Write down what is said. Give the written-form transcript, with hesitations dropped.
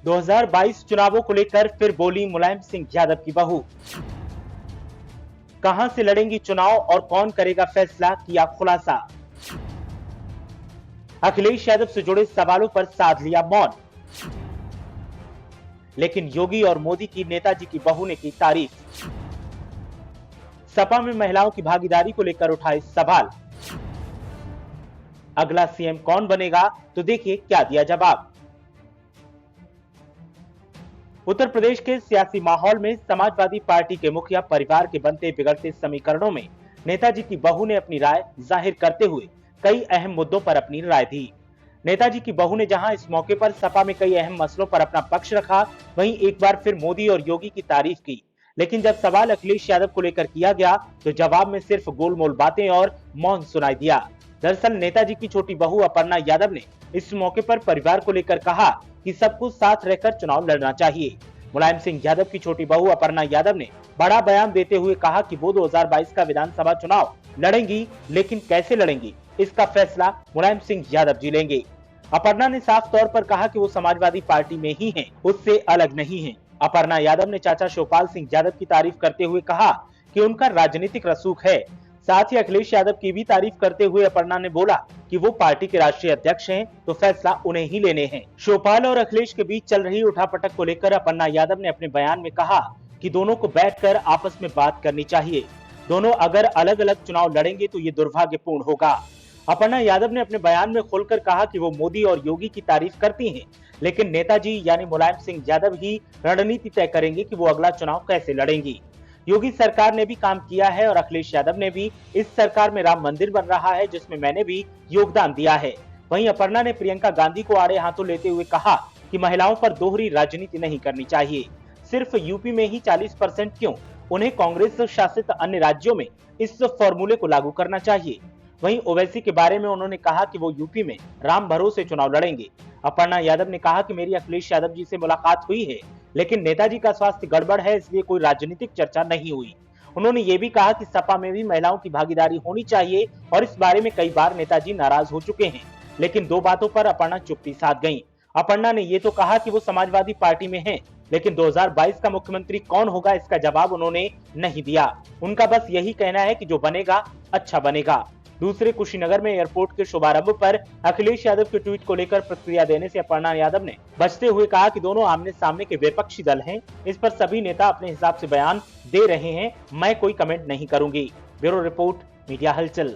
2022 चुनावों को लेकर फिर बोली मुलायम सिंह यादव की बहू। कहां से लड़ेंगी चुनाव और कौन करेगा फैसला, किया खुलासा। अखिलेश यादव से जुड़े सवालों पर साध लिया मौन, लेकिन योगी और मोदी की नेताजी की बहू ने की तारीफ। सपा में महिलाओं की भागीदारी को लेकर उठाए सवाल। अगला सीएम कौन बनेगा, तो देखिए क्या दिया जवाब। उत्तर प्रदेश के सियासी माहौल में समाजवादी पार्टी के मुखिया परिवार के बनते बिगड़ते समीकरणों में नेताजी की बहू ने अपनी राय जाहिर करते हुए कई अहम मुद्दों पर अपनी राय दी। नेताजी की बहू ने जहां इस मौके पर सपा में कई अहम मसलों पर अपना पक्ष रखा, वहीं एक बार फिर मोदी और योगी की तारीफ की। लेकिन जब सवाल अखिलेश यादव को लेकर किया गया तो जवाब में सिर्फ गोलमोल बातें और मौन सुनाई दिया। दरअसल नेताजी की छोटी बहू अपर्णा यादव ने इस मौके पर परिवार को लेकर कहा कि सबको साथ रहकर चुनाव लड़ना चाहिए। मुलायम सिंह यादव की छोटी बहू अपर्णा यादव ने बड़ा बयान देते हुए कहा कि वो 2022 का विधानसभा चुनाव लड़ेंगी, लेकिन कैसे लड़ेंगी इसका फैसला मुलायम सिंह यादव जी लेंगे। अपर्णा ने साफ तौर पर कहा कि वो समाजवादी पार्टी में ही हैं, उससे अलग नहीं हैं। अपर्णा यादव ने चाचा शिवपाल सिंह यादव की तारीफ करते हुए कहा कि उनका राजनीतिक रसूख है। साथ ही अखिलेश यादव की भी तारीफ करते हुए अपर्णा ने बोला कि वो पार्टी के राष्ट्रीय अध्यक्ष हैं, तो फैसला उन्हें ही लेने हैं। शिवपाल और अखिलेश के बीच चल रही उठापटक को लेकर अपर्णा यादव ने अपने बयान में कहा कि दोनों को बैठकर आपस में बात करनी चाहिए। दोनों अगर अलग अलग चुनाव लड़ेंगे तो ये दुर्भाग्यपूर्ण होगा। अपर्णा यादव ने अपने बयान में खुलकर कहा कि वो मोदी और योगी की तारीफ करती हैं, लेकिन नेताजी यानी मुलायम सिंह यादव ही रणनीति तय करेंगे कि वो अगला चुनाव कैसे लड़ेंगी। योगी सरकार ने भी काम किया है और अखिलेश यादव ने भी इस सरकार में राम मंदिर बन रहा है, जिसमें मैंने भी योगदान दिया है। वहीं अपर्णा ने प्रियंका गांधी को आड़े हाथों लेते हुए कहा कि महिलाओं पर दोहरी राजनीति नहीं करनी चाहिए। सिर्फ यूपी में ही 40% क्यों, उन्हें कांग्रेस शासित अन्य राज्यों में इस फॉर्मूले को लागू करना चाहिए। वहीं ओवैसी के बारे में उन्होंने कहा कि वो यूपी में राम भरोसे चुनाव लड़ेंगे। अपर्णा यादव ने कहा कि मेरी अखिलेश यादव जी से मुलाकात हुई है, लेकिन नेताजी का स्वास्थ्य गड़बड़ है, इसलिए कोई राजनीतिक चर्चा नहीं हुई। उन्होंने ये भी कहा कि सपा में भी महिलाओं की भागीदारी होनी चाहिए और इस बारे में कई बार नेताजी नाराज हो चुके हैं, लेकिन दो बातों पर अपर्णा चुप्पी साध गईं। अपर्णा ने ये तो कहा कि वो समाजवादी पार्टी में हैं, लेकिन 2022 का मुख्यमंत्री कौन होगा इसका जवाब उन्होंने नहीं दिया। उनका बस यही कहना है कि जो बनेगा अच्छा बनेगा। दूसरे कुशीनगर में एयरपोर्ट के शुभारंभ पर अखिलेश यादव के ट्वीट को लेकर प्रतिक्रिया देने से अपर्णा यादव ने बचते हुए कहा कि दोनों आमने सामने के विपक्षी दल हैं, इस पर सभी नेता अपने हिसाब से बयान दे रहे हैं, मैं कोई कमेंट नहीं करूंगी। ब्यूरो रिपोर्ट, मीडिया हलचल।